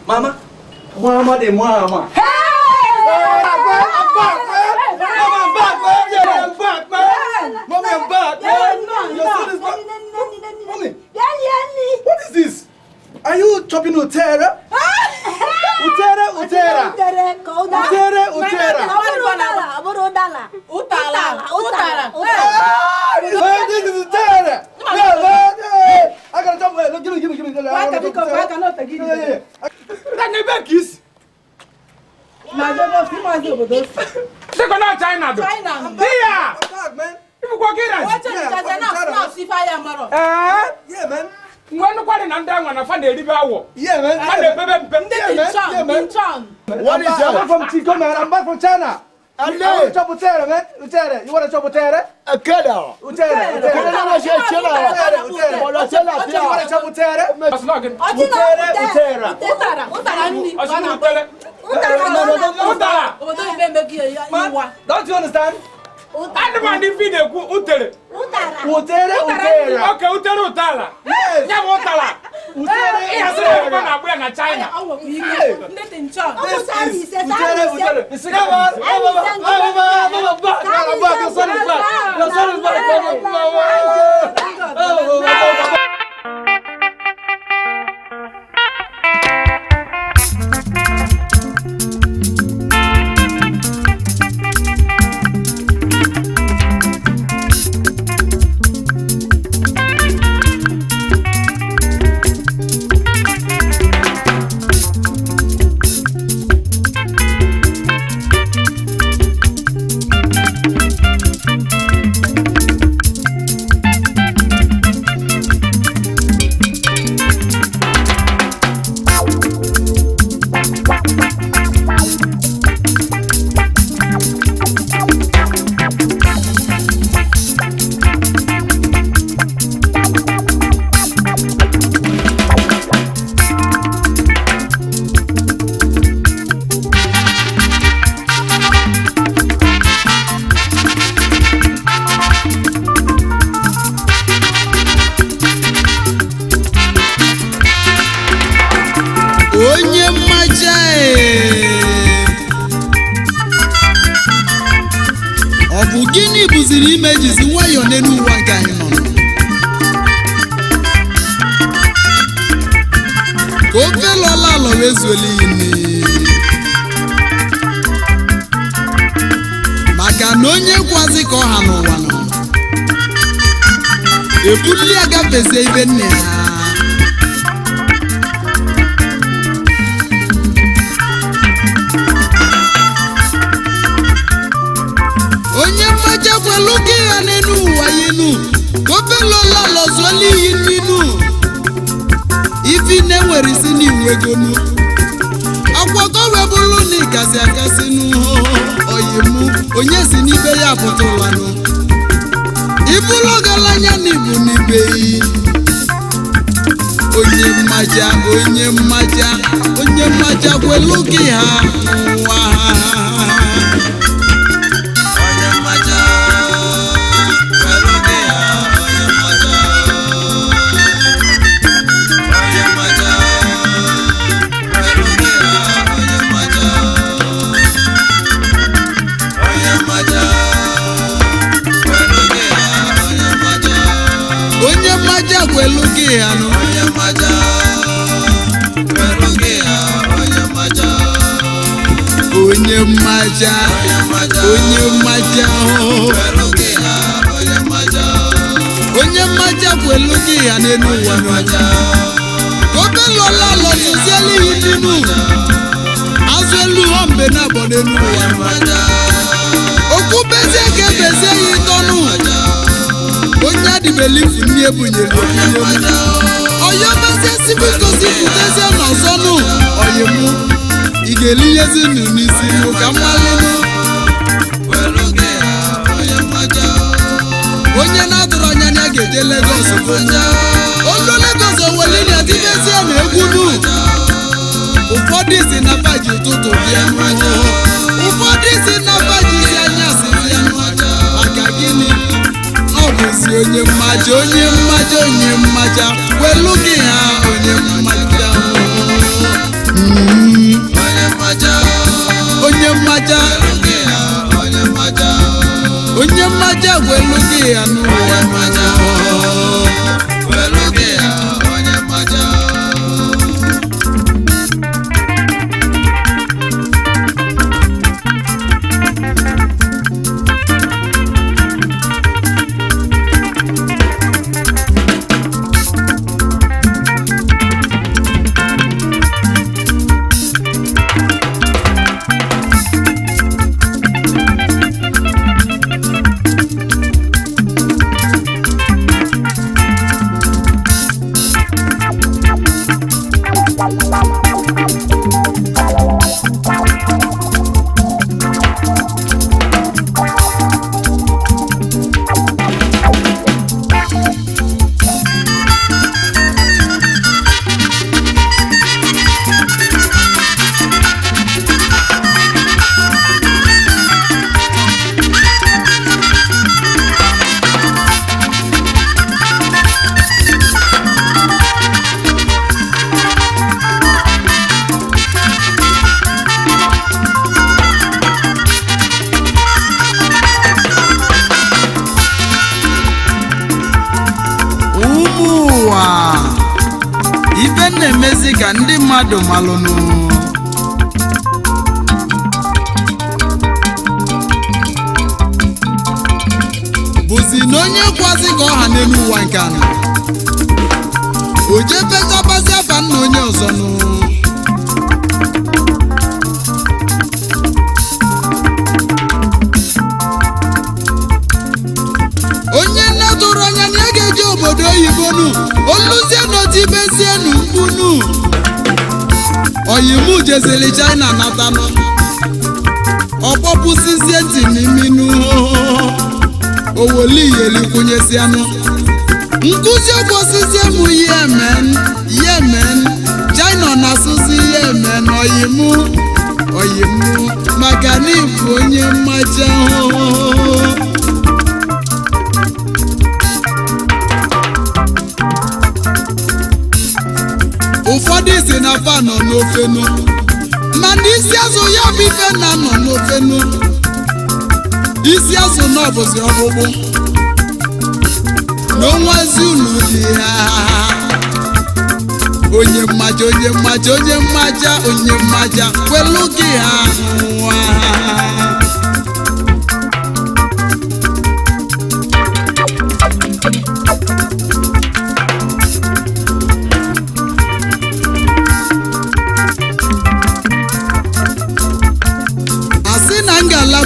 Mama. Mama de mama. Hey! I'm back, man. Mommy, I'm back, man. Your son is back. Mommy. What is this? Are you chopping utera? Utera. This is utera. I gotta jump. Give me. I cannot take it. That never kiss. China. Here. I'm back, man. You go get us. Yeah, man. When you and down when I find the river. Yeah, man. What is that? I'm from Chico, man. I'm back from China. I'm chop utera, man. Utera. You want to chop utera? A kettle. Utera. Don't you understand? Utara. Okay, utara. Yes. China. Your son is back. Gini buziri images nwayo n'enu ụwa nke anyị nọ. Ka ofe lọla alọ wezuoli ini. Maka na onye kwazi ka ọha n'ụwa nọ. Ebuli agafezie ibe nne ha. Onyemmacha kwelugi ya n'enu ụwa yenu. Ofe lọla alọ zuoli ininu. Ifi na-enwere isi n'iwe gonu. Akwụkwọ webụlụ na ịgasị agasị n'uho oyimu onye si n'ibe ya pụtụlanụ. Ibụlụ galanya n'ibu n'ibe yi. Onyemmacha kwelugi ha n'ụwa ha. Onyemmacha kwelugi ya no Onyemmacha kwelugi ya Onyemmacha kwelugi ya Onyemmacha kwelugi ya n'enu ụwa n'ọja obe lọla lọtụzieli n'inu azụ elu hombe na abọ n'enu ụwa n'ọja okwu bezie ka ebezie ya ịtọnụ onye adịbelifu nni ebunyere onye bezie sibikosi pụtezie n'ọzọnụ oyimu ị ga-elinyezi n'isi mụ ka mmalinu onye na-adụrụ anya ya ga-eje Lagos olu Lagos oweliri adịbezie na egwunu ụfọdụ isi na baji ụtụtụ bịa ụfọdụ isi na baji isi anyasị bịa maka gịnị ọ bụ isi Onyemmacha welugi ha Onyemmacha Onyemmacha welugi ha na-emezi ka ndị mmadụ malụnụ bụzi na onye kwazi ka ọha n'elu ụwa nke anọ o jebetabazi afa nna onye ọzọ nụ onye na-atụrụ anya na ya ga-eje obodo oyibo nụ oluzie n'otibezie n'ukpunu oyimu jezili China natanụ ọkpọpụsizie ntị n'iminu owoliyelikwunyesi anụ nkụzi ọkwọsizie mụ yemen China na-asụzi yemen oyimu maka na ịbụ onye mmaja ụfọdụ isi na fa nọ n'ofenu mana isi azụ ya bụ ife na nọ n'ofenu isi azụ na ọbụzi ọkpụkpụ na onwezi ulu dị ha onye mmaja kwelu gị ha nwa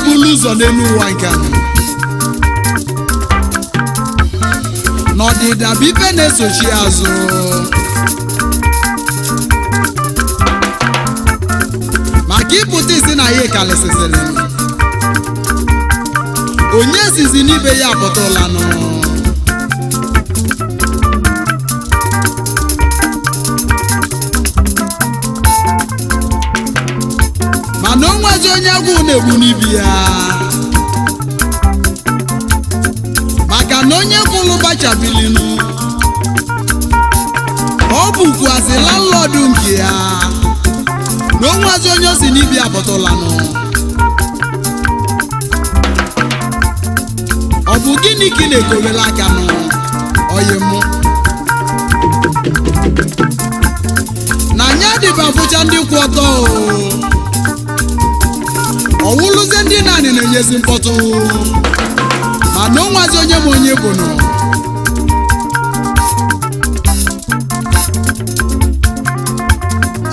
bulu ụzọ n'elu ụwa nke ahụ n'ọdịda bụ ife na-esochi azụ maka ịpụta isi na ya kalịsịsịrị onye zizi n'ibe ya apụtụlanụ mana onwezi onye agwụ na-egbu n'ibi ya maka na onye kwụlụ gbachabilinu ọ bụkwazị landlọdụ nke ya na onwezi onye osi n'ibi apụtụlanụ ọ bụ gịnị ka ị na-ekowela aka nụ oyimụ na anya dịba bụcha ndị kwụ ọtọ ọwụlụzie ndị naanị na-enyezi mkpọtụ mana onwazi onye ma onye bụ nọ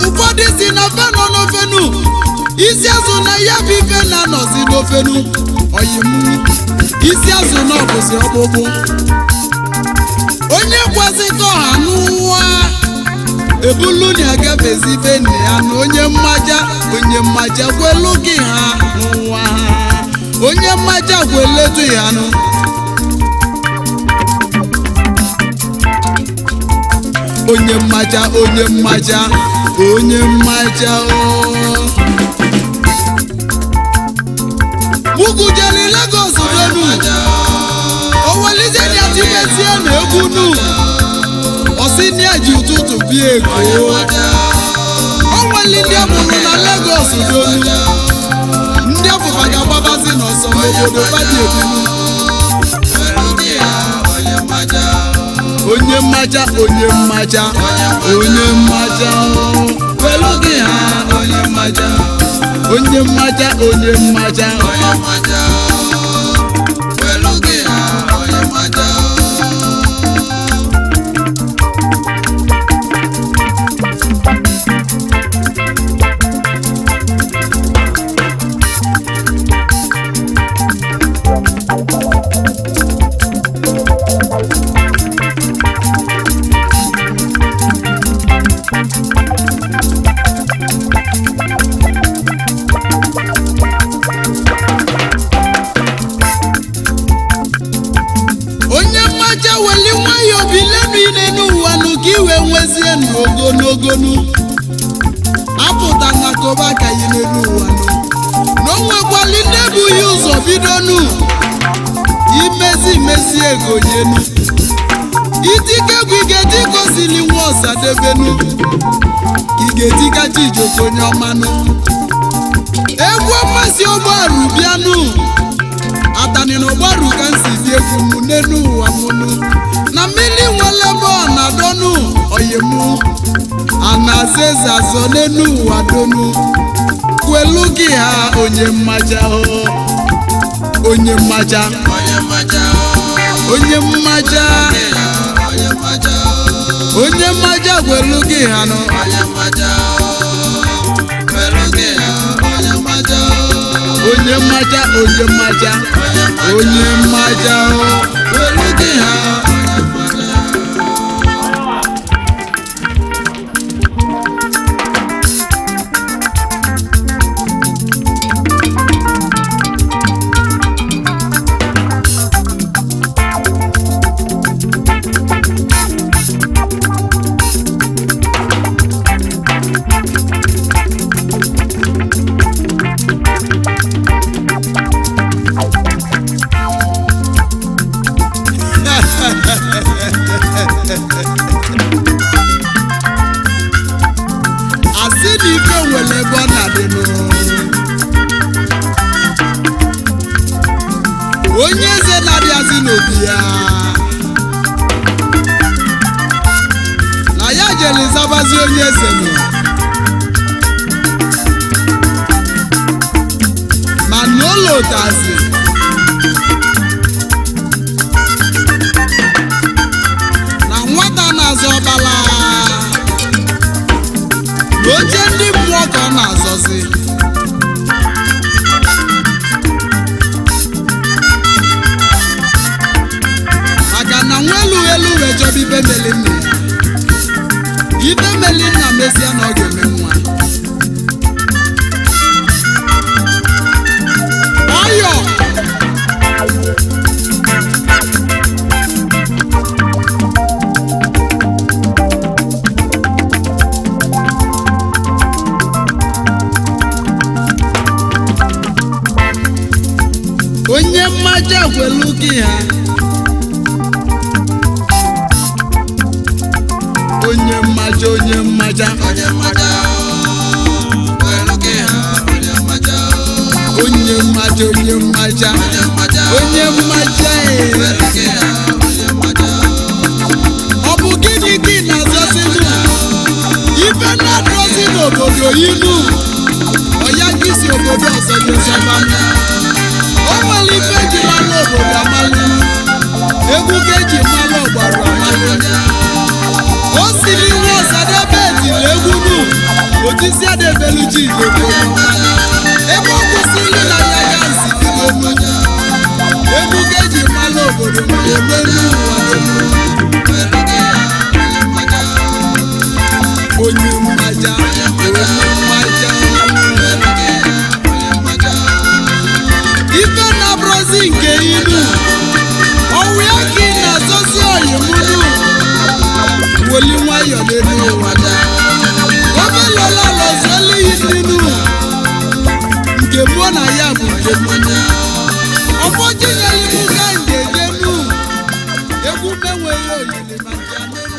ụfọdụ si na fe nọ n'ofenu isi azụ na ya bụ ife na-anọzi n'ofenu oyimu isi azụ na ọbụzi ọkpụkpụ onye kwazi ka ọha n'ụwa ebulu ni agafezi ife nne ya na onye mmaja kwelu gị ha n'ụwa onye mmaja kweletu ya nụ onye mmaja Mugu jeli Lagos benu owelize ni ati nu osini aji ụtụtụ bi ego onweli ndị amụrụ na Lagos donu ndị afụfa ga-agbabazi n'ọsọ n'obodo badi ebinu onye mmaja onye mmaja onye mmaja welu gị ha onye mmaja onye mmaja onye mmaja welu gị ha onye mmaja ogonu apụta na koba ka yi n'elu ụwa n'onwekwali n'ebughị ụzọ bidonu imezi ego nyenu itike bụ igeti gosili nwa Osadebenu igetika Chijioke onye ọmanụ egwu mmasị ọgbaru bịanụ atani na ọgbaru ka nsi dị egwu mụ n'elu ụwa mụnụ na mmiri nwere ebe ọ na-adọnụ oyemu anazezazo n'elu ụwa donu kwelu gị ha onye mmaja onye mmaja onye mmaja onye mmaja kwelu gị ha nọ onye mmaja onye mmaja onye mmaja kwelu gị ha onye eze na-abịazi n'obi ya na ya jere zabazi onye eze ma n'ụlọtazi na nwata na-azọ ọbala na oche ndị mmụọ ka ọ na-azọzi na nwelu elu wejọba ibe melinna mezie na ọ ga-eme nwa ọyọ onye mmaja gwelu gị ha onye mmaja onye mmaja onye mmaja welu gị ha onye mmaja onye mmaja onye mmaja onye mmaja welu gị ha onye mmaja ọ bụ gịnị gị na-azọzinu ife na-adọzi n'obodo inu ọya gị si obodo ọzọ nyezọba o nwere ife ji mara obodo amalụ egwu ka eji mara ọgbara amalụ o siri nwa Osadebe tiri egwu nu otisi adebelu Chijioke ebe ọ kwụsịrị na ya ga nsi n'elu egwu ka eji mara obodo ebe n'ụwa onye mmaja ife na-abụrụzi nke inu ọwụ ya ka ị na-azọzi oyimunu woli nwayọ n'elu ụwa omelọla lọzọli ninu nke mụọ na ya bụ nke mmanya ọfọjinyelimuga ndejenu egwu menweghị oyili ma ncha n'elu